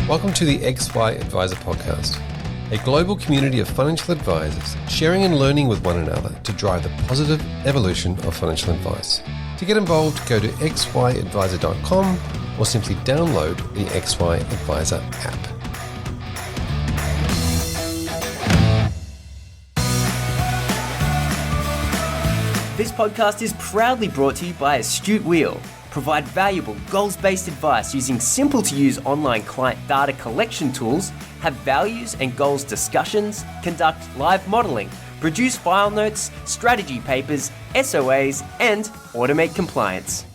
Welcome to the XY Advisor Podcast, a global community of financial advisors sharing and learning with one another to drive the positive evolution of financial advice. To get involved, go to xyadvisor.com or simply download the XY Advisor app. This podcast is proudly brought to you by Astute Wheel. Provide valuable goals-based advice using simple-to-use online client data collection tools, have values and goals discussions, conduct live modelling, produce file notes, strategy papers, SOAs, and automate compliance.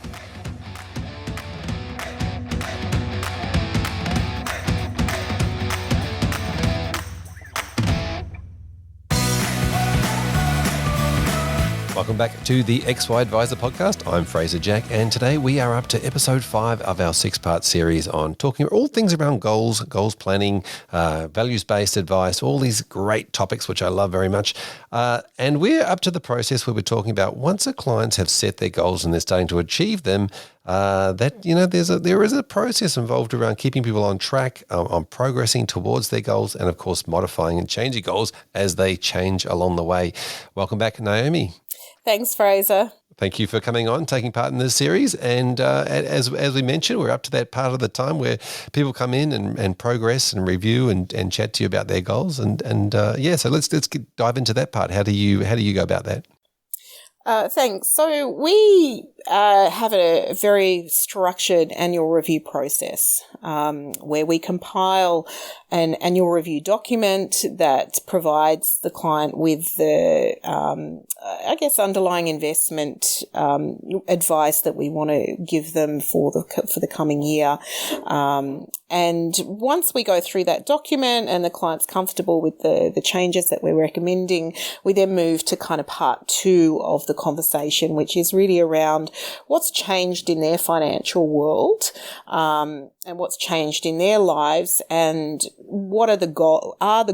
Welcome back to the XY Advisor Podcast. I'm Fraser Jack, and today we are up to episode 5 of our 6-part series on talking all things around goals planning, values-based advice, all these great topics, which I love very much. And we're up to the process where we're talking about once the clients have set their goals and they're starting to achieve them, there is a process involved around keeping people on track, on progressing towards their goals, and of course modifying and changing goals as they change along the way. Welcome back, Naomi. Thanks, Fraser. Thank you for coming on, taking part in this series. And as we mentioned, we're up to that part of the time where people come in and progress and review and chat to you about their goals. So let's dive into that part. How do you go about that? Thanks. So we have a very structured annual review process where we compile an annual review document that provides the client with the, underlying investment advice that we want to give them for the coming year. And once we go through that document and the client's comfortable with the changes that we're recommending, we then move to kind of part 2 of the conversation, which is really around what's changed in their financial world, and what's changed in their lives, and what are the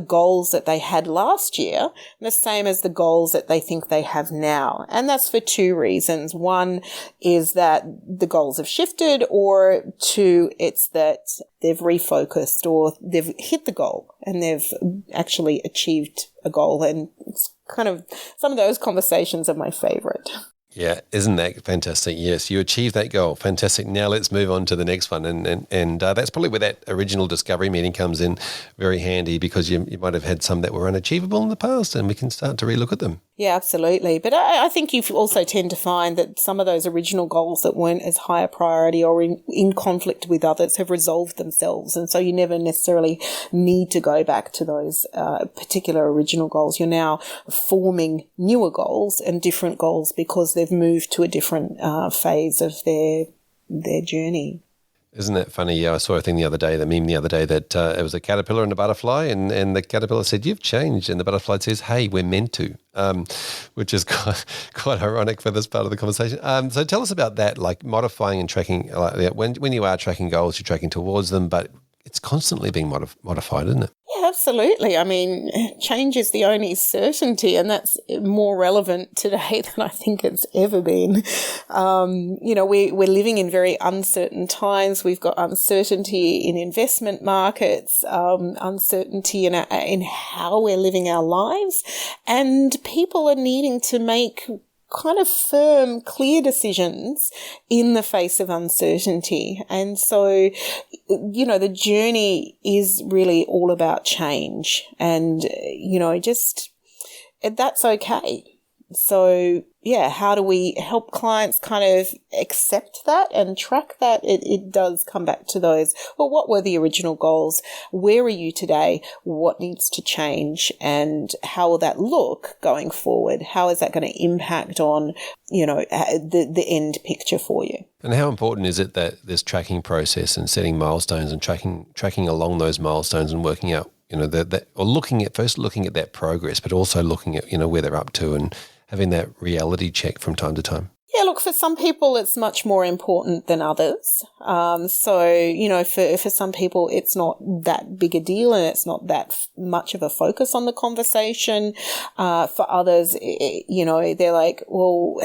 goals that they had last year the same as the goals that they think they have now. And that's for 2 reasons. One is that the goals have shifted, or 2, it's that they've refocused or they've hit the goal and they've actually achieved a goal. And it's kind of, some of those conversations are my favorite. Yeah, isn't that fantastic? Yes, you achieved that goal. Fantastic. Now let's move on to the next one. And that's probably where that original discovery meeting comes in very handy, because you might have had some that were unachievable in the past and we can start to relook at them. Yeah, absolutely. But I think you also tend to find that some of those original goals that weren't as high a priority or in conflict with others have resolved themselves. And so you never necessarily need to go back to those particular original goals. You're now forming newer goals and different goals because they've moved to a different phase of their journey. Isn't that funny? I saw a meme the other day that it was a caterpillar and a butterfly, and the caterpillar said, "You've changed," and the butterfly says, "Hey, we're meant to," which is quite ironic for this part of the conversation. So tell us about that, like modifying and tracking. When you are tracking goals, you're tracking towards them, but it's constantly being modified, isn't it? Yeah, absolutely. I mean, change is the only certainty, and that's more relevant today than I think it's ever been. We're living in very uncertain times. We've got uncertainty in investment markets, uncertainty in how we're living our lives, and people are needing to make kind of firm, clear decisions in the face of uncertainty. And so, the journey is really all about change, and, that's okay. So, how do we help clients kind of accept that and track that? It does come back to those. Well, what were the original goals? Where are you today? What needs to change? And how will that look going forward? How is that going to impact on, the end picture for you? And how important is it that this tracking process and setting milestones and tracking along those milestones and working out, looking at that progress, but also looking at, where they're up to and having that reality check from time to time? Yeah, look, for some people, it's much more important than others. For some people, it's not that big a deal and it's not that much of a focus on the conversation. For others, they're like, well,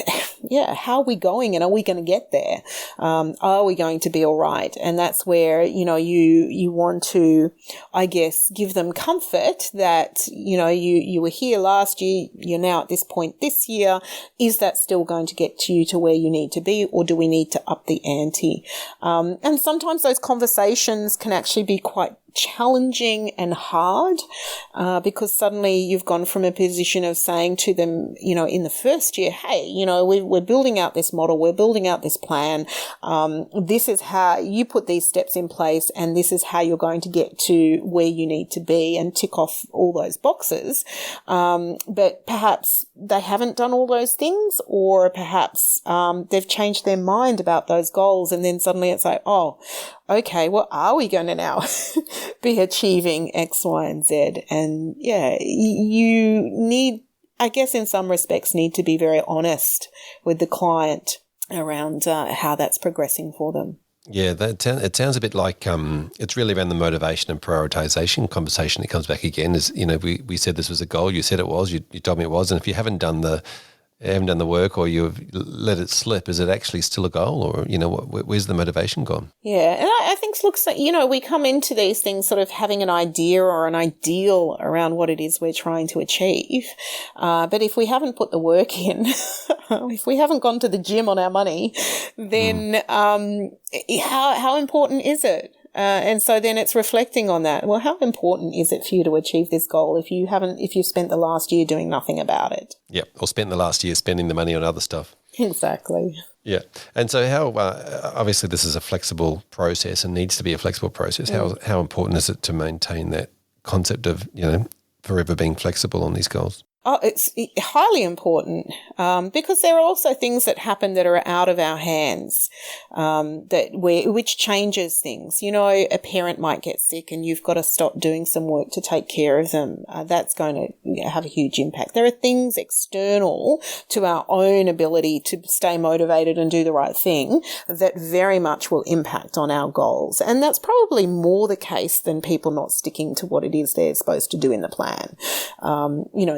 yeah, how are we going and are we going to get there? Are we going to be all right? And that's where, you want to, I guess, give them comfort that, you were here last year, you're now at this point this year. Is that still going to get you to where you need to be, or do we need to up the ante? And sometimes those conversations can actually be quite challenging and hard, because suddenly you've gone from a position of saying to them, in the first year, hey, we're building out this model, we're building out this plan. This is how you put these steps in place, and this is how you're going to get to where you need to be and tick off all those boxes. But perhaps they haven't done all those things, or perhaps they've changed their mind about those goals, and then suddenly it's like, oh, okay, well, are we going to now be achieving X, Y, and Z? And yeah, you need, I guess in some respects, need to be very honest with the client around how that's progressing for them. Yeah, it sounds a bit like it's really around the motivation and prioritization conversation that comes back again. Is we said this was a goal, you said it was, you told me it was, and if you haven't done the work or you've let it slip, is it actually still a goal, or where's the motivation gone? Yeah, and I think looks like we come into these things sort of having an idea or an ideal around what it is we're trying to achieve, but if we haven't put the work in, if we haven't gone to the gym on our money, then how important is it? And so then it's reflecting on that. Well, how important is it for you to achieve this goal if you've spent the last year doing nothing about it? Yeah, or spent the last year spending the money on other stuff. Exactly. Yeah. And so how, obviously this is a flexible process and needs to be a flexible process. How important is it to maintain that concept of, forever being flexible on these goals? Oh, it's highly important, because there are also things that happen that are out of our hands, which changes things. A parent might get sick and you've got to stop doing some work to take care of them. That's going to have a huge impact. There are things external to our own ability to stay motivated and do the right thing that very much will impact on our goals. And that's probably more the case than people not sticking to what it is they're supposed to do in the plan.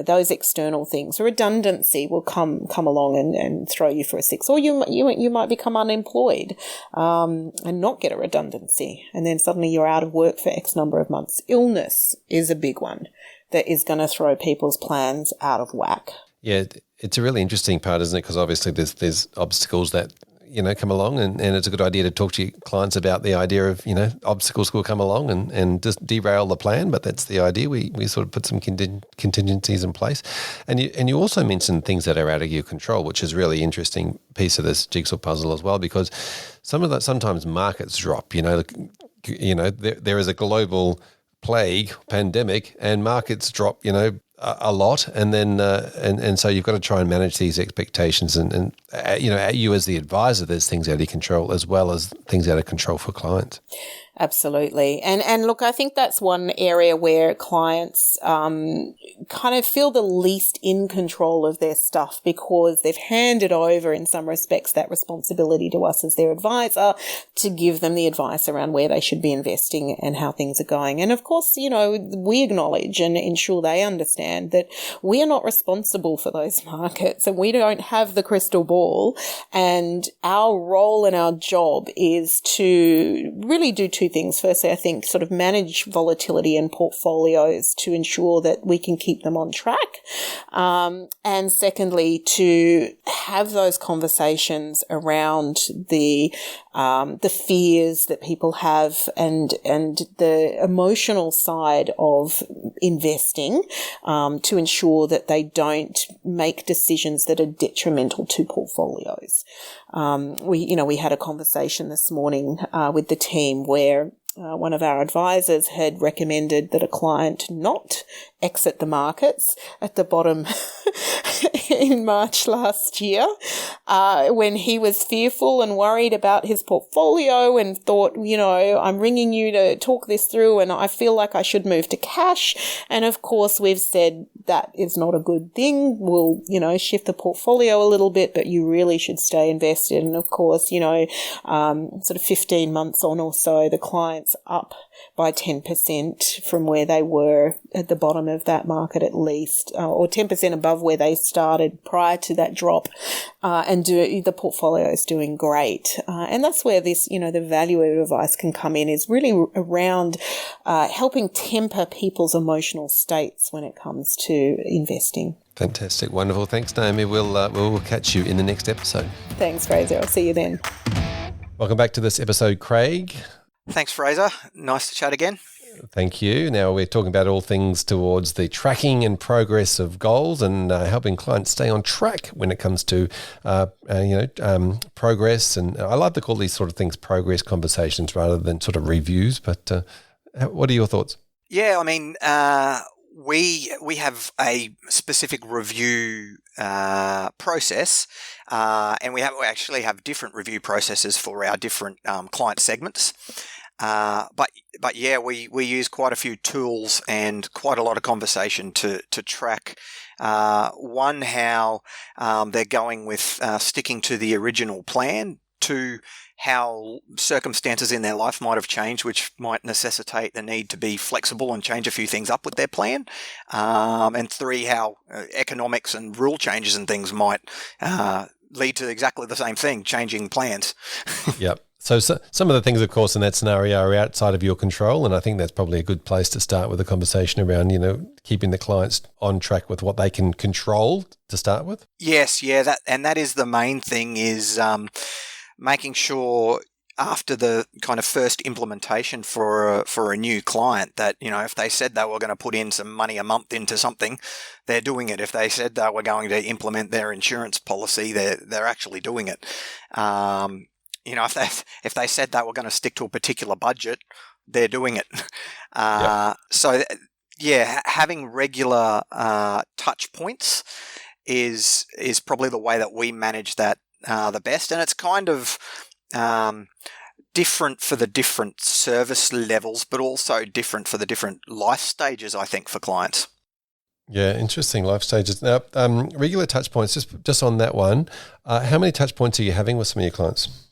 Those external things, redundancy will come along and throw you for a six, or you might become unemployed and not get a redundancy, and then suddenly you're out of work for X number of months. Illness is a big one that is going to throw people's plans out of whack. Yeah, it's a really interesting part, isn't it? Because obviously there's obstacles that come along, and it's a good idea to talk to your clients about the idea of, obstacles will come along and just derail the plan, but that's the idea. We sort of put some contingencies in place. And you also mentioned things that are out of your control, which is a really interesting piece of this jigsaw puzzle as well, because sometimes markets drop, there is a global plague, pandemic, and markets drop, a lot, and then and so you've got to try and manage these expectations, and you as the advisor, there's things out of your control as well as things out of control for clients. Absolutely. And look, I think that's one area where clients kind of feel the least in control of their stuff, because they've handed over, in some respects, that responsibility to us as their advisor to give them the advice around where they should be investing and how things are going. And of course, we acknowledge and ensure they understand that we are not responsible for those markets, and we don't have the crystal ball. And our role and our job is to really do two things. Firstly, I think sort of manage volatility in portfolios to ensure that we can keep them on track. And secondly, to have those conversations around the fears that people have and the emotional side of investing, to ensure that they don't make decisions that are detrimental to portfolios. We had a conversation this morning with the team where one of our advisors had recommended that a client not exit the markets at the bottom in March last year, when he was fearful and worried about his portfolio and thought, I'm ringing you to talk this through and I feel like I should move to cash. And of course, we've said that is not a good thing. We'll, shift the portfolio a little bit, but you really should stay invested. And of course, sort of 15 months on or so, the client's up by 10% from where they were at the bottom of that market at least, or 10% above where they started prior to that drop, and the portfolio is doing great. And that's where this, the value advice can come in, is really around helping temper people's emotional states when it comes to investing. Fantastic. Wonderful. Thanks, Naomi. We'll catch you in the next episode. Thanks, Fraser. I'll see you then. Welcome back to this episode, Craig. Thanks, Fraser. Nice to chat again. Thank you. Now we're talking about all things towards the tracking and progress of goals, and helping clients stay on track when it comes to, progress. And I love to call these sort of things progress conversations rather than sort of reviews. But what are your thoughts? Yeah, I mean, we have a specific review process, and we actually have different review processes for our different client segments. But yeah, we use quite a few tools and quite a lot of conversation to track one, how they're going with sticking to the original plan, two, how circumstances in their life might have changed, which might necessitate the need to be flexible and change a few things up with their plan, and three, how economics and rule changes and things might lead to exactly the same thing, changing plans. Yep. So some of the things, of course, in that scenario are outside of your control, and I think that's probably a good place to start with a conversation around, keeping the clients on track with what they can control to start with. Yes, yeah, that is the main thing, is making sure after the kind of first implementation for a new client that, if they said they were going to put in some money a month into something, they're doing it. If they said they were going to implement their insurance policy, they're actually doing it. If they said they were going to stick to a particular budget, they're doing it. So, yeah, having regular touch points is probably the way that we manage that the best, and it's kind of different for the different service levels, but also different for the different life stages, I think, for clients. Yeah, interesting life stages. Now, regular touch points. Just on that one, how many touch points are you having with some of your clients?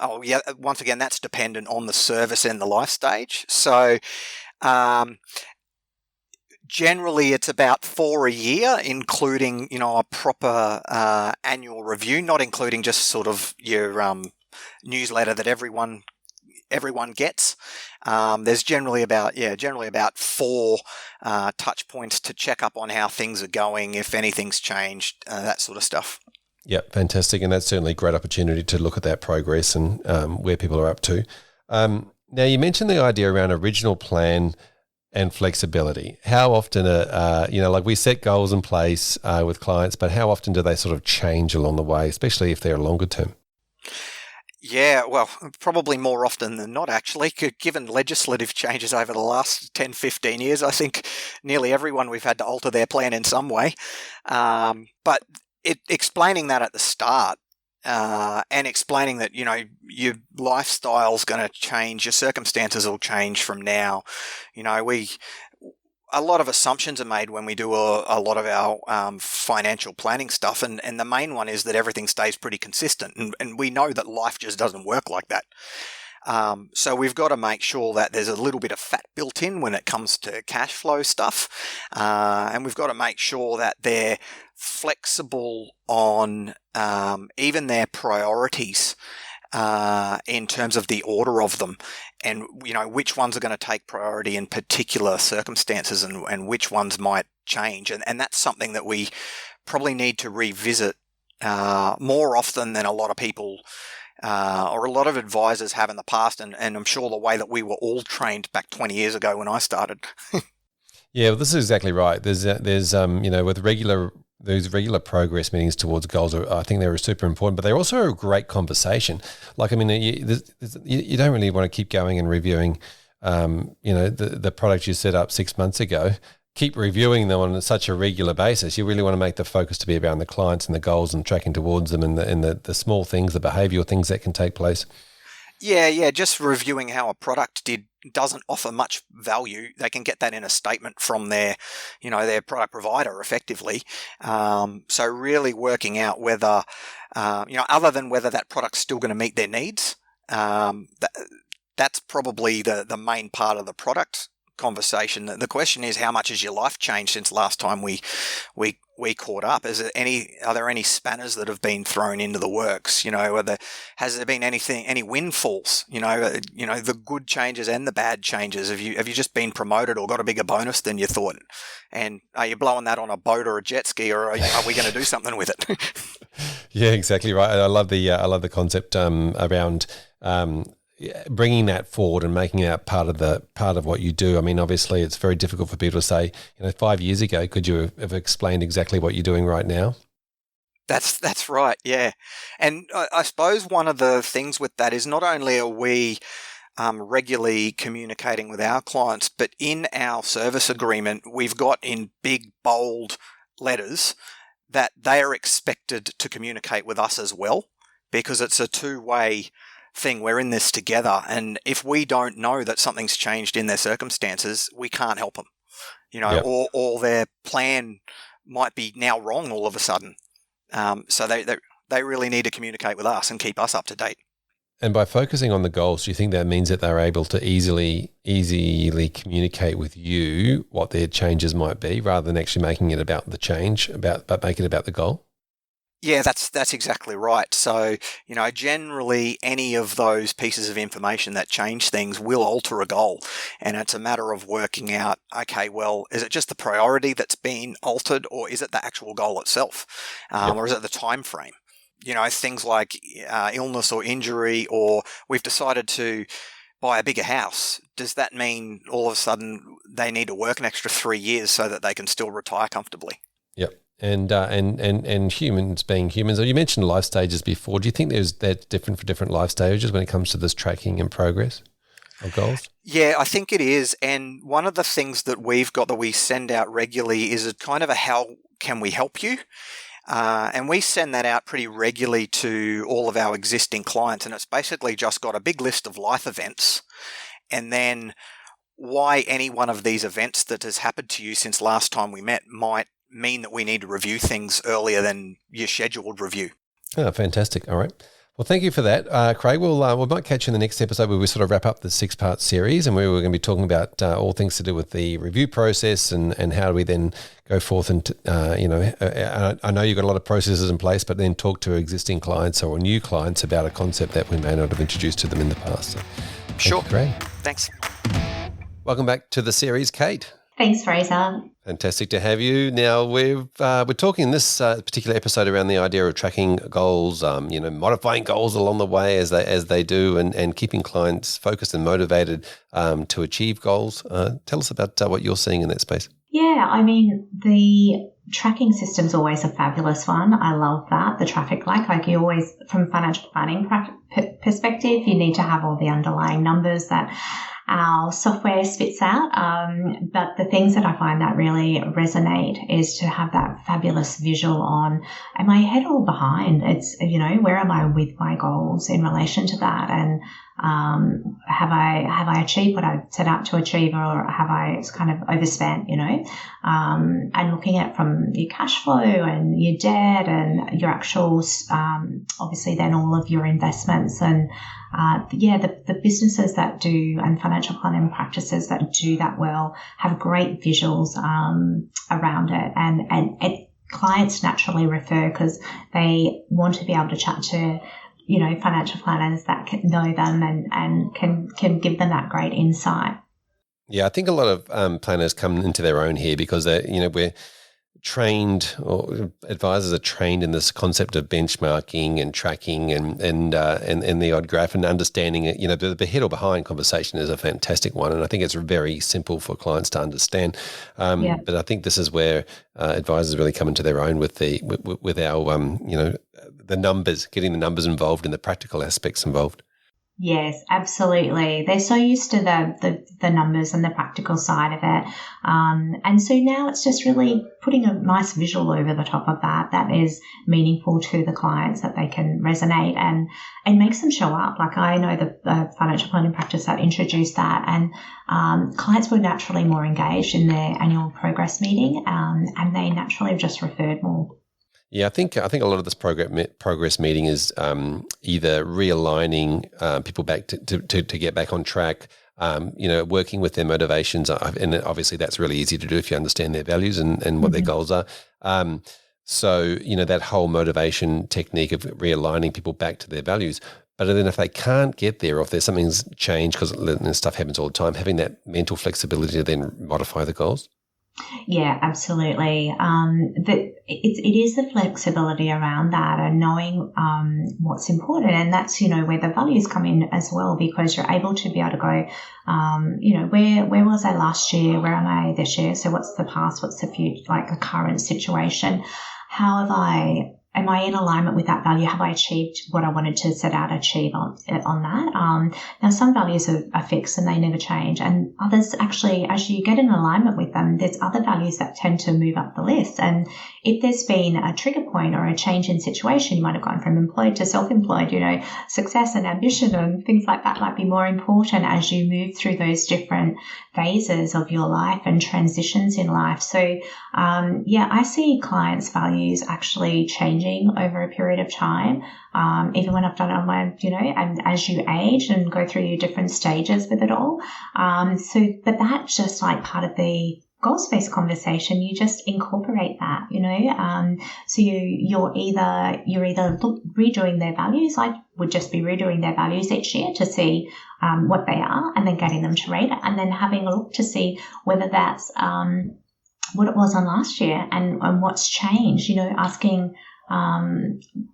Oh, yeah. Once again, that's dependent on the service and the life stage. So, generally, it's about 4 a year, including, a proper annual review, not including just sort of your newsletter that everyone gets. There's generally about 4 touch points to check up on how things are going, if anything's changed, that sort of stuff. Yep, fantastic. And that's certainly a great opportunity to look at that progress and where people are up to. Now, you mentioned the idea around original plan and flexibility. How often, we set goals in place with clients, but how often do they sort of change along the way, especially if they're longer term? Yeah, well, probably more often than not, actually. Given legislative changes over the last 10, 15 years, I think nearly everyone we've had to alter their plan in some way. But explaining that at the start, and explaining that, your lifestyle's going to change, your circumstances will change from now. A lot of assumptions are made when we do a lot of our financial planning stuff, and the main one is that everything stays pretty consistent, and we know that life just doesn't work like that. So we've got to make sure that there's a little bit of fat built in when it comes to cash flow stuff, and we've got to make sure that they're flexible on even their priorities in terms of the order of them, and which ones are going to take priority in particular circumstances, and which ones might change, and that's something that we probably need to revisit more often than a lot of people or a lot of advisors have in the past, and I'm sure the way that we were all trained back 20 years ago when I started. Yeah, well, this is exactly right. There's with those regular progress meetings towards goals, I think they're super important, but they're also a great conversation. Like, I mean, you don't really want to keep going and reviewing, the product you set up 6 months ago. Keep reviewing them on such a regular basis. You really want to make the focus to be around the clients and the goals and tracking towards them, and the small things, the behavioural things that can take place. Yeah. Just reviewing how a product doesn't offer much value. They can get that in a statement from their product provider effectively. So really working out whether, other than whether that product's still going to meet their needs, that's probably the main part of the product conversation. The question is, how much has your life changed since last time we caught up? Are there any spanners that have been thrown into the works? Has there been any windfalls? The good changes and the bad changes. Have you just been promoted or got a bigger bonus than you thought? And are you blowing that on a boat or a jet ski, or are we going to do something with it? Yeah, exactly right. I love the concept around bringing that forward and making that part of what you do. I mean, obviously, it's very difficult for people to say, 5 years ago, could you have explained exactly what you're doing right now? That's right, yeah. And I suppose one of the things with that is not only are we regularly communicating with our clients, but in our service agreement, we've got in big, bold letters that they are expected to communicate with us as well, because it's a two-way thing. We're in this together, and if we don't know that something's changed in their circumstances, we can't help them. Yep. or their plan might be now wrong all of a sudden. So they really need to communicate with us and keep us up to date. And by focusing on the goals, do you think that means that they're able to easily communicate with you what their changes might be, rather than actually making it about the change, but make it about the goal? Yeah, that's exactly right. So, generally any of those pieces of information that change things will alter a goal. And it's a matter of working out, okay, well, is it just the priority that's been altered, or is it the actual goal itself? Or is it the time frame? Things like illness or injury, or we've decided to buy a bigger house. Does that mean all of a sudden they need to work an extra 3 years so that they can still retire comfortably? Yep. And humans being humans. You mentioned life stages before. Do you think that's different for different life stages when it comes to this tracking and progress of goals? Yeah, I think it is. And one of the things that we've got that we send out regularly is a kind of a how can we help you? And we send that out pretty regularly to all of our existing clients. And it's basically just got a big list of life events, and then why any one of these events that has happened to you since last time we met might mean that we need to review things earlier than your scheduled review. Oh, fantastic. All right. Well, thank you for that, Craig. We might catch you in the next episode where we sort of wrap up the 6-part series, and we were going to be talking about all things to do with the review process and how do we then go forth and, I know you've got a lot of processes in place, but then talk to existing clients or new clients about a concept that we may not have introduced to them in the past. So, sure. Craig. Thanks. Welcome back to the series, Kate. Thanks, Fraser. Fantastic to have you. Now, we're talking in this particular episode around the idea of tracking goals, modifying goals along the way as they do, and keeping clients focused and motivated to achieve goals. Tell us about what you're seeing in that space. Yeah, I mean, the tracking system's always a fabulous one. I love that. The traffic light, like you always, from a financial planning perspective, you need to have all the underlying numbers that our software spits out. But the things that I find that really resonate is to have that fabulous visual on, am I ahead or behind? It's, where am I with my goals in relation to that? And have I achieved what I set out to achieve, or have I kind of overspent, and looking at from your cash flow and your debt and your actual, obviously then all of your investments and, the businesses that do, and financial planning practices that do that well, have great visuals, around it, and clients naturally refer because they want to be able to chat to, financial planners that can know them and can give them that great insight. Yeah, I think a lot of planners come into their own here because we're trained, or advisors are trained in this concept of benchmarking and tracking and the odd graph and understanding it. The ahead or behind conversation is a fantastic one, and I think it's very simple for clients to understand. But I think this is where advisors really come into their own with our the numbers, getting the numbers involved and the practical aspects involved. Yes, absolutely. They're so used to the numbers and the practical side of it. And so now it's just really putting a nice visual over the top of that is meaningful to the clients, that they can resonate and makes them show up. Like, I know the financial planning practice that introduced that, and clients were naturally more engaged in their annual progress meeting, and they naturally have just referred more. Yeah, I think a lot of this progress meeting is either realigning people back to get back on track, working with their motivations, and obviously that's really easy to do if you understand their values and what their goals are. So that whole motivation technique of realigning people back to their values. But then if they can't get there, or if there's something's changed because stuff happens all the time, having that mental flexibility to then modify the goals. Yeah, absolutely. It is the flexibility around that, and knowing what's important, and that's where the values come in as well, because you're able to be able to go, where was I last year? Where am I this year? So what's the past? What's the future? Like the current situation? Am I in alignment with that value? Have I achieved what I wanted to set out to achieve on that? Now, some values are fixed and they never change, and others actually, as you get in alignment with them, there's other values that tend to move up the list. And if there's been a trigger point or a change in situation, you might have gone from employed to self-employed, success and ambition and things like that might be more important as you move through those different phases of your life and transitions in life. So, I see clients' values actually changing over a period of time, even when I've done it on my, and as you age and go through your different stages with it all. But that's just like part of the goals-based conversation. You just incorporate that, so you're either redoing their values. I would just be redoing their values each year to see what they are, and then getting them to rate it, and then having a look to see whether that's what it was on last year and what's changed, asking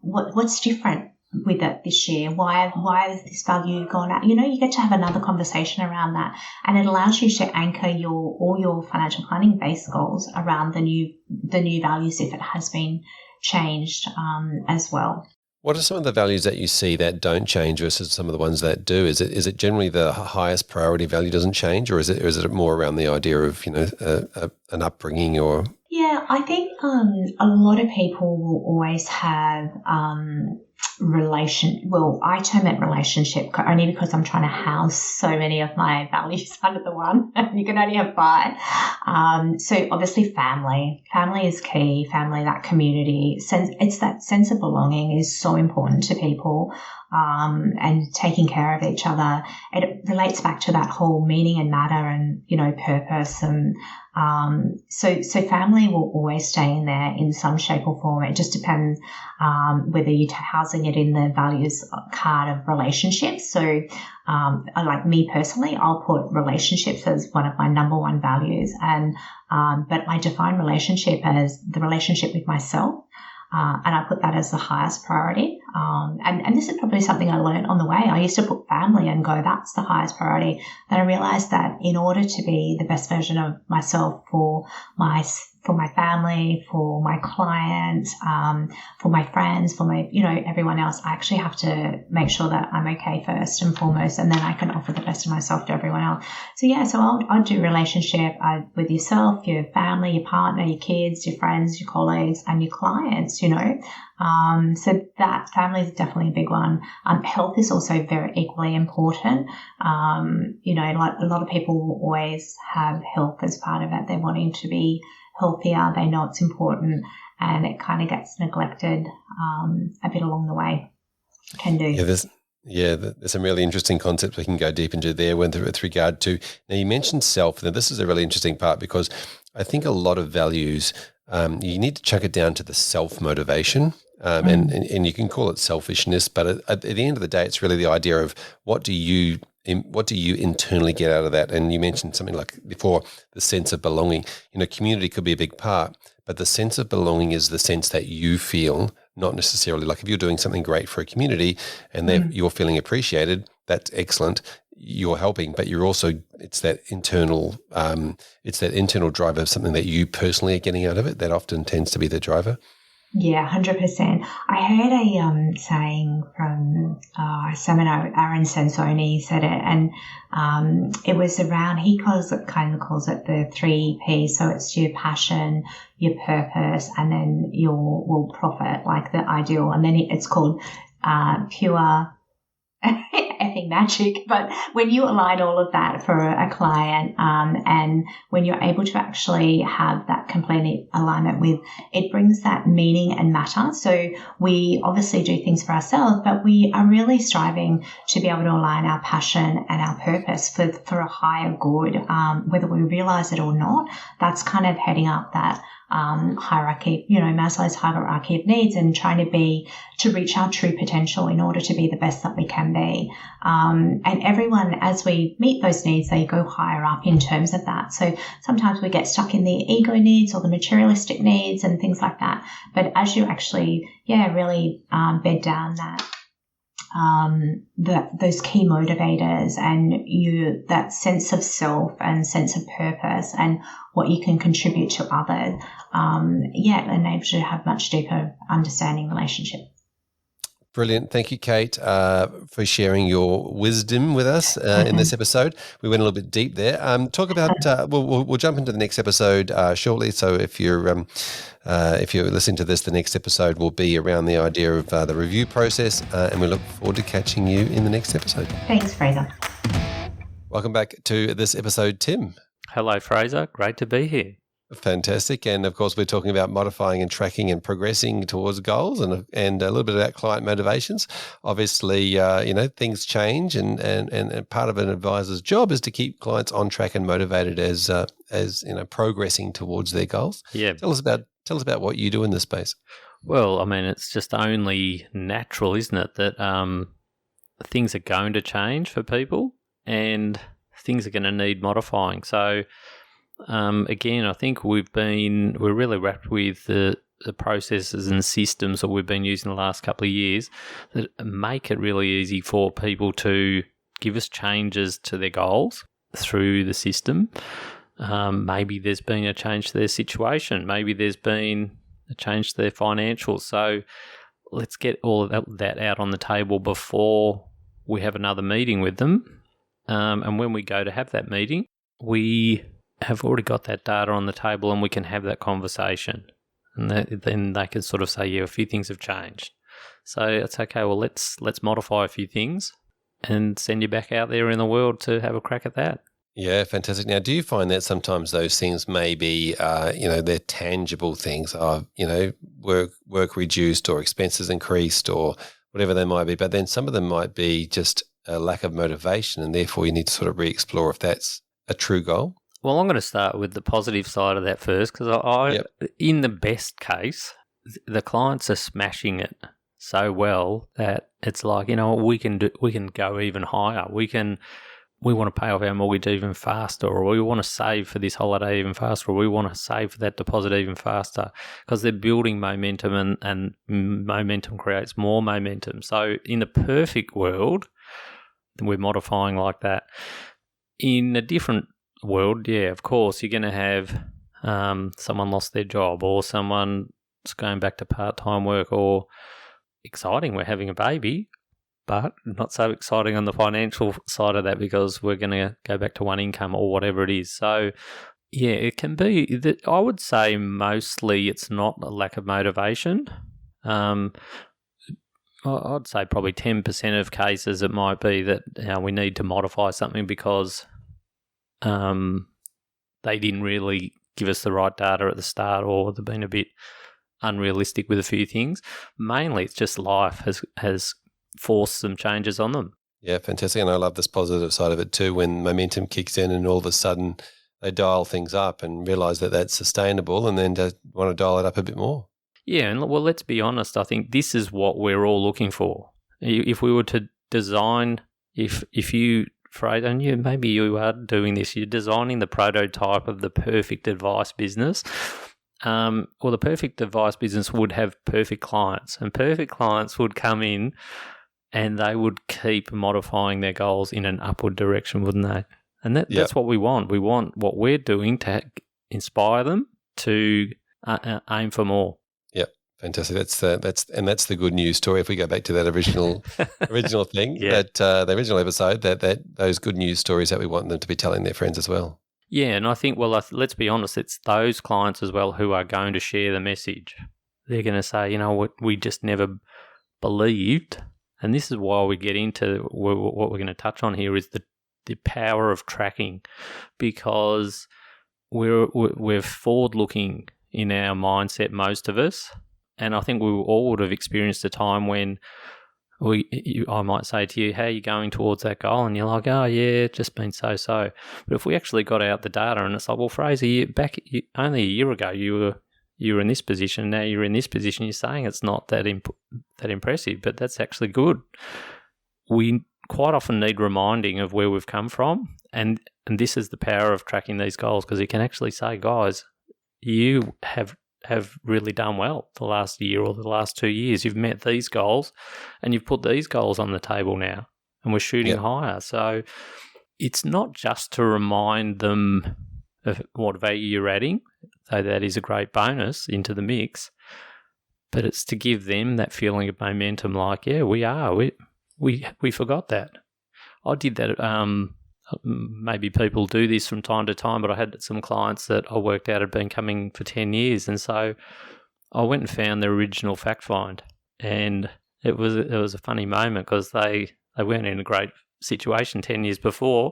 what's different with it this year? Why has this value gone out? You get to have another conversation around that, and it allows you to anchor all your financial planning based goals around the new values if it has been changed as well. What are some of the values that you see that don't change versus some of the ones that do? Is it generally the highest priority value doesn't change, or is it more around the idea of an upbringing or? Yeah, I think a lot of people will always have I term it relationship only because I'm trying to house so many of my values under the one. You can only have 5. So obviously family is key. Family, that community it's that sense of belonging is so important to people. And taking care of each other. It relates back to that whole meaning and matter and, purpose. And so family will always stay in there in some shape or form. It just depends whether you're housing it in the values card of relationships. So like me personally, I'll put relationships as one of my number one values. And but I define relationship as the relationship with myself. And I put that as the highest priority. And this is probably something I learned on the way. I used to put family and go, that's the highest priority. Then I realized that in order to be the best version of myself for my family, for my clients, for my friends, for my, everyone else, I actually have to make sure that I'm okay first and foremost, and then I can offer the best of myself to everyone else. So I'll do relationship with yourself, your family, your partner, your kids, your friends, your colleagues, and your clients, so that family is definitely a big one. Health is also very equally important. Like a lot of people will always have health as part of it. They're wanting to be healthier. They know it's important, and it kind of gets neglected a bit along the way. Can do. There's some really interesting concepts we can go deep into there with regard to. Now, you mentioned self. Now, this is a really interesting part because I think a lot of values, you need to chuck it down to the self-motivation. And you can call it selfishness, but at the end of the day, it's really the idea of what do you internally get out of that? And you mentioned something like before, the sense of belonging. Community could be a big part, but the sense of belonging is the sense that you feel, not necessarily like if you're doing something great for a community and you're feeling appreciated, that's excellent. You're helping, but you're also, it's that internal driver of something that you personally are getting out of it. That often tends to be the driver. Yeah, 100%. I heard a saying from a seminar. Aaron Sansoni said it, and it was around. He calls it the 3 Ps. So it's your passion, your purpose, and then your profit, like the ideal. And then it's called pure effing magic. But when you align all of that for a client, and when you're able to actually have that complete alignment with, it brings that meaning and matter. So we obviously do things for ourselves, but we are really striving to be able to align our passion and our purpose for a higher good, whether we realize it or not. That's kind of heading up that hierarchy, Maslow's hierarchy of needs, and trying to reach our true potential in order to be the best that we can be. And everyone, as we meet those needs, they go higher up in terms of that. So sometimes we get stuck in the ego needs or the materialistic needs and things like that. But as you actually, really bed down those key motivators and that sense of self and sense of purpose and what you can contribute to others, it enables you to have much deeper understanding relationship. Brilliant. Thank you, Kate, for sharing your wisdom with us in this episode. We went a little bit deep there. Talk about, we'll jump into the next episode shortly. So if you're listening to this, the next episode will be around the idea of the review process, and we look forward to catching you in the next episode. Thanks, Fraser. Welcome back to this episode, Tim. Hello, Fraser. Great to be here. Fantastic. And of course, we're talking about modifying and tracking and progressing towards goals, and a little bit about client motivations. Obviously, things change, and part of an advisor's job is to keep clients on track and motivated as progressing towards their goals. Yeah. Tell us about what you do in this space. Well, I mean, it's just only natural, isn't it, that things are going to change for people and things are going to need modifying. So, again, I think we're really wrapped with the processes and systems that we've been using the last couple of years that make it really easy for people to give us changes to their goals through the system. Maybe there's been a change to their situation. Maybe there's been a change to their financials. So let's get all of that out on the table before we have another meeting with them. And when we go to have that meeting, we have already got that data on the table and we can have that conversation. And then they can sort of say, a few things have changed. So it's okay, well, let's modify a few things and send you back out there in the world to have a crack at that. Yeah, fantastic. Now, do you find that sometimes those things may be, they're tangible things, work reduced or expenses increased or whatever they might be, but then some of them might be just a lack of motivation, and therefore you need to sort of re-explore if that's a true goal? Well, I'm going to start with the positive side of that first, because in the best case, the clients are smashing it so well that it's like, we can go even higher. We want to pay off our mortgage even faster, or we want to save for this holiday even faster, or we want to save for that deposit even faster, because they're building momentum, and momentum creates more momentum. So in a perfect world, we're modifying like that. In a different world, of course, you're going to have someone lost their job, or someone's going back to part-time work, or exciting, we're having a baby, but not so exciting on the financial side of that because we're going to go back to one income or whatever it is. So, it can be that I would say mostly it's not a lack of motivation. I'd say probably 10% of cases it might be that we need to modify something because they didn't really give us the right data at the start, or they've been a bit unrealistic with a few things. Mainly it's just life has forced some changes on them. Yeah, fantastic. And I love this positive side of it too, when momentum kicks in and all of a sudden they dial things up and realise that that's sustainable, and then want to dial it up a bit more. Yeah, and well, let's be honest, I think this is what we're all looking for. If we were to design, if you, Fraser, and maybe you are doing this, you're designing the prototype of the perfect advice business. Well, the perfect advice business would have perfect clients, and perfect clients would come in and they would keep modifying their goals in an upward direction, wouldn't they? And that's what we want. We want what we're doing to inspire them to aim for more. Yep, Fantastic. That's the good news story. If we go back to that original thing, Yeah. that the original episode, that those good news stories that we want them to be telling their friends as well. Yeah, and I think, well, let's be honest, it's those clients as well who are going to share the message. They're going to say, you know what, we just never believed, and this is why we get into what we're going to touch on here is the power of tracking, because we're forward-looking in our mindset, most of us, and I think we all would have experienced a time when I might say to you, how are you going towards that goal? And you're like, oh, yeah, it's just been so-so. But if we actually got out the data and it's like, well, Fraser, only a year ago you were in this position, now you're in this position, you're saying it's not that impressive, but that's actually good. We quite often need reminding of where we've come from, and this is the power of tracking these goals, because you can actually say, guys, you have really done well the last year or the last 2 years. You've met these goals and you've put these goals on the table now, and we're shooting higher. So it's not just to remind them of what value you're adding, though that is a great bonus into the mix, but it's to give them that feeling of momentum, like, yeah, we forgot that. I did that. Maybe people do this from time to time, but I had some clients that I worked out had been coming for 10 years. And so I went and found the original fact find. And it was a funny moment, because they weren't in a great situation 10 years before.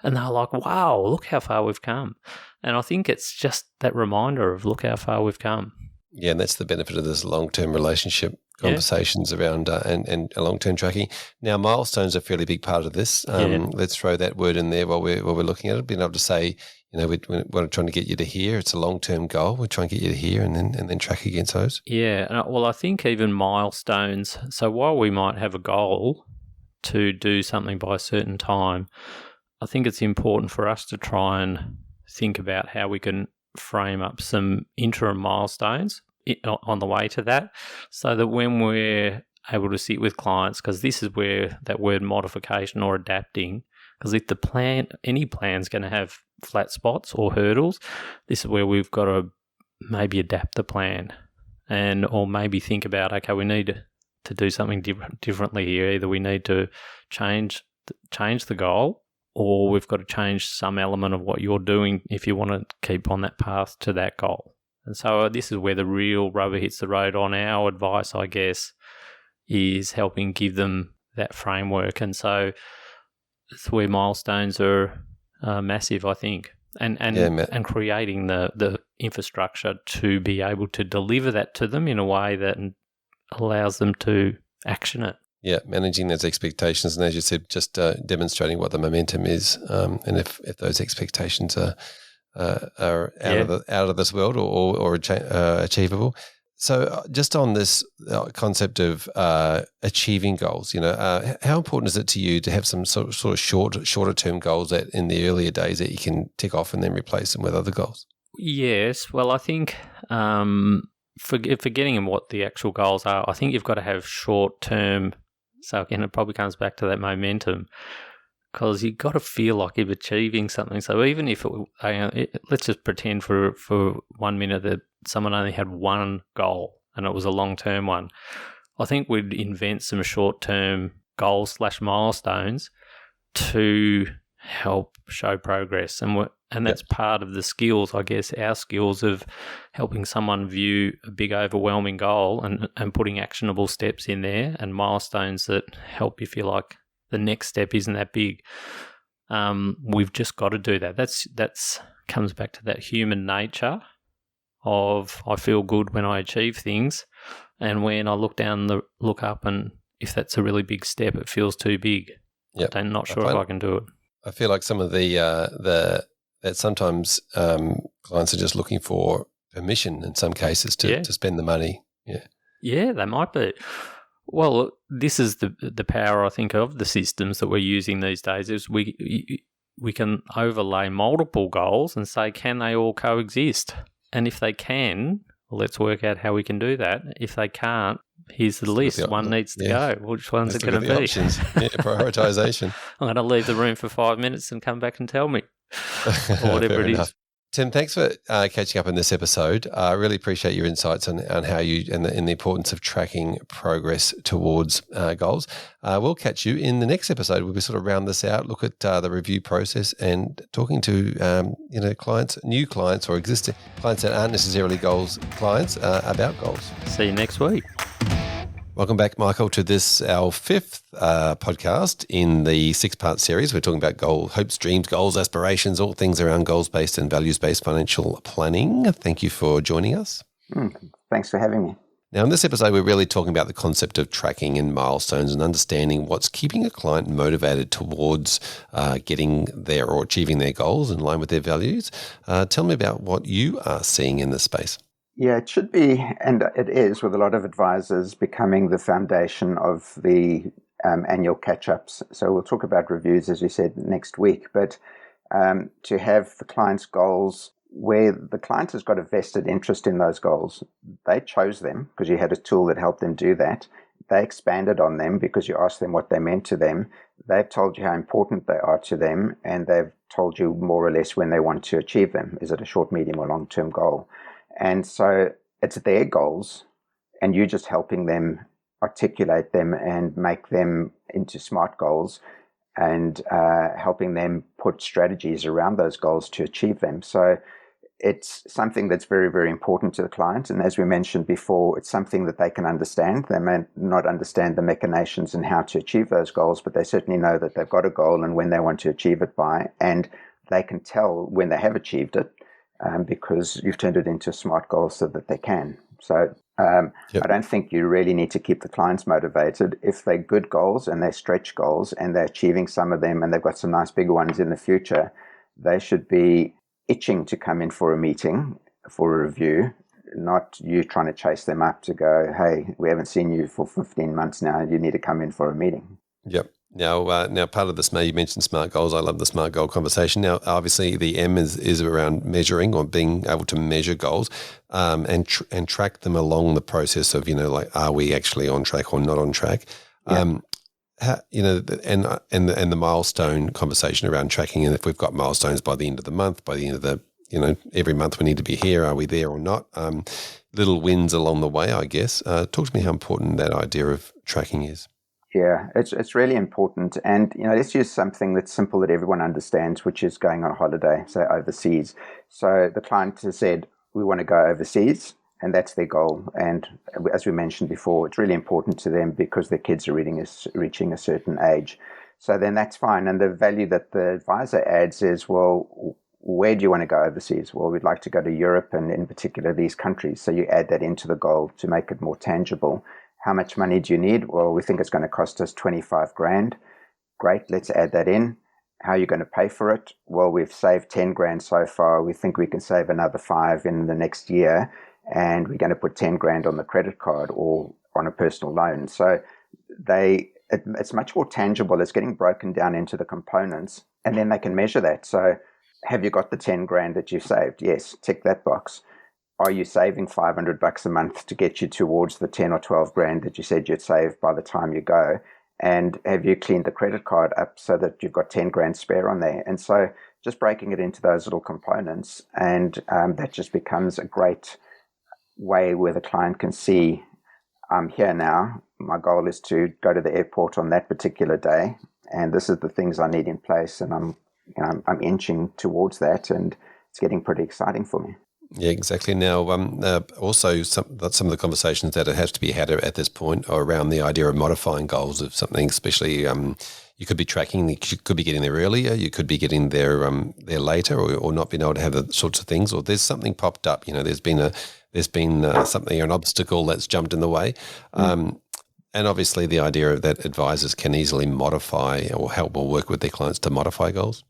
And they were like, wow, look how far we've come. And I think it's just that reminder of look how far we've come. Yeah, and that's the benefit of this long-term relationship conversations around and long-term tracking. Now, milestones are a fairly big part of this. Let's throw that word in there while we're looking at it. Being able to say, we're trying to get you to here. It's a long-term goal. We're trying to get you to here, and then track against those. Yeah, well, I think even milestones. So while we might have a goal to do something by a certain time, I think it's important for us to try and think about how we can frame up some interim milestones on the way to that, so that when we're able to sit with clients, because this is where that word modification or adapting, because if any plan's going to have flat spots or hurdles, this is where we've got to maybe adapt the plan, or maybe think about, okay, we need to do something differently here. Either we need to change the goal, or we've got to change some element of what you're doing if you want to keep on that path to that goal. And so this is where the real rubber hits the road on our advice, I guess, is helping give them that framework. And so it's where milestones are massive, I think, and creating the infrastructure to be able to deliver that to them in a way that allows them to action it. Yeah, managing those expectations, and as you said, just demonstrating what the momentum is, and if those expectations are out of this world or achievable. So, just on this concept of achieving goals, how important is it to you to have some sort of shorter term goals that in the earlier days that you can tick off and then replace them with other goals? Yes, well, I think forgetting what the actual goals are, I think you've got to have short term. So again, it probably comes back to that momentum, because you've got to feel like you're achieving something. So even if let's just pretend for 1 minute that someone only had one goal and it was a long-term one, I think we'd invent some short-term goals / milestones to help show progress. And that's part of the skills, I guess, our skills of helping someone view a big overwhelming goal and putting actionable steps in there and milestones that help you feel like the next step isn't that big. We've just got to do that. That's comes back to that human nature of I feel good when I achieve things, and when I look up, and if that's a really big step, it feels too big. Yep. I'm not sure if I can do it. I feel like some of that sometimes clients are just looking for permission in some cases to spend the money. Yeah. Yeah, they might be. Well, this is the power, I think, of the systems that we're using these days, is we can overlay multiple goals and say, can they all coexist? And if they can, let's work out how we can do that. If they can't, here's the list. One needs to go. Which one's it going to be? Options. Prioritization. I'm going to leave the room for 5 minutes and come back and tell me, or whatever it is. Tim, thanks for catching up in this episode. I really appreciate your insights on how you and the importance of tracking progress towards goals. We'll catch you in the next episode where we sort of round this out, look at the review process, and talking to clients, new clients or existing clients that aren't necessarily goals clients about goals. See you next week. Welcome back, Michael, to this, our fifth podcast in the 6-part series. We're talking about hopes, dreams, goals, aspirations, all things around goals-based and values-based financial planning. Thank you for joining us. Thanks for having me. Now, in this episode, we're really talking about the concept of tracking and milestones and understanding what's keeping a client motivated towards getting there or achieving their goals in line with their values. Tell me about what you are seeing in this space. Yeah, it should be, and it is, with a lot of advisors becoming the foundation of the annual catch-ups. So we'll talk about reviews, as you said, next week. But to have the client's goals where the client has got a vested interest in those goals. They chose them because you had a tool that helped them do that. They expanded on them because you asked them what they meant to them. They've told you how important they are to them, and they've told you more or less when they want to achieve them. Is it a short, medium, or long-term goal? And so it's their goals, and you're just helping them articulate them and make them into SMART goals, and helping them put strategies around those goals to achieve them. So it's something that's very, very important to the client. And as we mentioned before, it's something that they can understand. They may not understand the machinations and how to achieve those goals, but they certainly know that they've got a goal and when they want to achieve it by, and they can tell when they have achieved it because you've turned it into a SMART goal so that they can. So I don't think you really need to keep the clients motivated. If they're good goals and they're stretch goals and they're achieving some of them and they've got some nice big ones in the future, they should be itching to come in for a meeting, for a review, not you trying to chase them up to go, hey, we haven't seen you for 15 months now, you need to come in for a meeting. Yep. Now part of this, you mentioned SMART goals. I love the SMART goal conversation. Now, obviously, the M is around measuring or being able to measure goals and track them along the process of, are we actually on track or not on track? Yeah. And the milestone conversation around tracking, and if we've got milestones by the end of the month, by the end of the, every month we need to be here, are we there or not? Little wins along the way, I guess. Talk to me how important that idea of tracking is. Yeah, it's really important. And, let's use something that's simple that everyone understands, which is going on holiday, say overseas. So the client has said, we want to go overseas, and that's their goal. And as we mentioned before, it's really important to them because their kids are reaching a certain age. So then that's fine. And the value that the advisor adds is, well, where do you want to go overseas? Well, we'd like to go to Europe and in particular these countries. So you add that into the goal to make it more tangible. How much money do you need? Well, we think it's going to cost us 25 grand. Great, let's add that in. How are you going to pay for it? Well, we've saved 10 grand so far. We think we can save another 5 in the next year. And we're going to put 10 grand on the credit card or on a personal loan. So it's much more tangible. It's getting broken down into the components, and then they can measure that. So have you got the 10 grand that you saved? Yes, tick that box. Are you saving $500 a month to get you towards the 10 or 12 grand that you said you'd save by the time you go? And have you cleaned the credit card up so that you've got 10 grand spare on there? And so just breaking it into those little components, and that just becomes a great way where the client can see, I'm here now. My goal is to go to the airport on that particular day, and this is the things I need in place, and I'm inching towards that, and it's getting pretty exciting for me. Yeah, exactly. Now, also some of the conversations that it has to be had at this point are around the idea of modifying goals of something, especially you could be tracking, you could be getting there earlier, you could be getting there later, or not being able to have the sorts of things, or there's something popped up. There's been something, an obstacle that's jumped in the way. And obviously the idea of that advisors can easily modify or help or work with their clients to modify goals.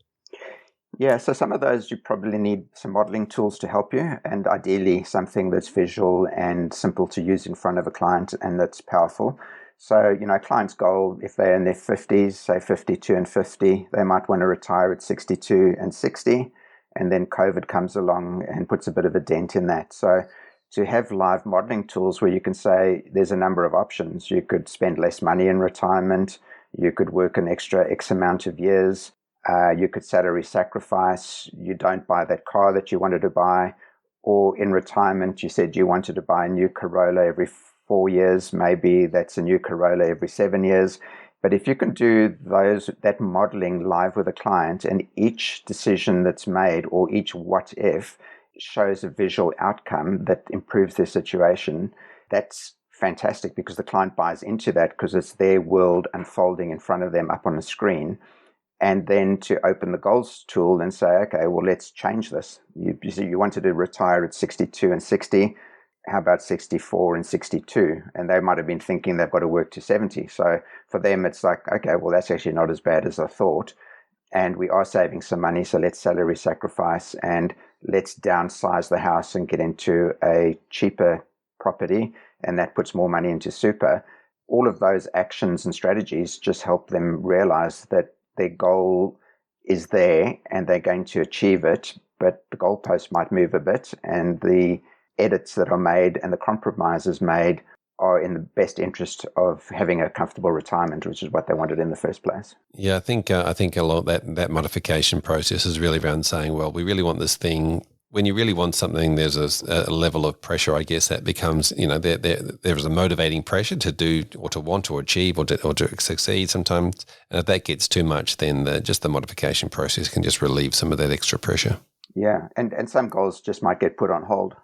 Yeah, so some of those you probably need some modeling tools to help you, and ideally something that's visual and simple to use in front of a client and that's powerful. So, a client's goal, if they're in their 50s, say 52 and 50, they might want to retire at 62 and 60, and then COVID comes along and puts a bit of a dent in that. So to have live modeling tools where you can say there's a number of options. You could spend less money in retirement, you could work an extra X amount of years, You could salary sacrifice. You don't buy that car that you wanted to buy. Or in retirement, you said you wanted to buy a new Corolla every 4 years. Maybe that's a new Corolla every 7 years. But if you can do that modeling live with a client, and each decision that's made or each what if shows a visual outcome that improves their situation, that's fantastic, because the client buys into that because it's their world unfolding in front of them up on the screen. And then to open the goals tool and say, okay, well, let's change this. You wanted to retire at 62 and 60. How about 64 and 62? And they might have been thinking they've got to work to 70. So for them, it's like, okay, well, that's actually not as bad as I thought. And we are saving some money. So let's salary sacrifice and let's downsize the house and get into a cheaper property. And that puts more money into super. All of those actions and strategies just help them realize that their goal is there and they're going to achieve it, but the goalpost might move a bit, and the edits that are made and the compromises made are in the best interest of having a comfortable retirement, which is what they wanted in the first place. Yeah, I think a lot of that modification process is really around saying, well, we really want this thing. When you really want something, there's a level of pressure, I guess, that becomes, there's a motivating pressure to do or to want to achieve or to succeed sometimes. And if that gets too much, then just the modification process can just relieve some of that extra pressure. Yeah, and some goals just might get put on hold.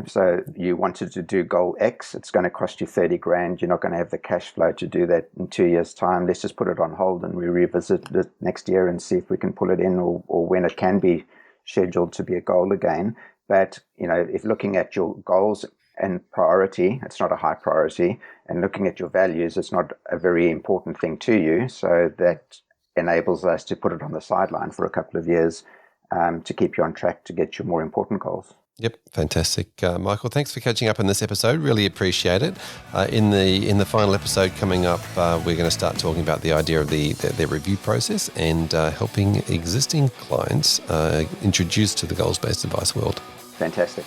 So you wanted to do goal X, it's going to cost you 30 grand. You're not going to have the cash flow to do that in 2 years' time. Let's just put it on hold and we revisit it next year and see if we can pull it in or when it can be scheduled to be a goal again. But, if looking at your goals and priority, it's not a high priority, and looking at your values, it's not a very important thing to you. So that enables us to put it on the sideline for a couple of years to keep you on track to get your more important goals. Yep, fantastic, Michael. Thanks for catching up in this episode. Really appreciate it. In the final episode coming up, we're going to start talking about the idea of their review process and helping existing clients introduce to the goals-based advice world. Fantastic.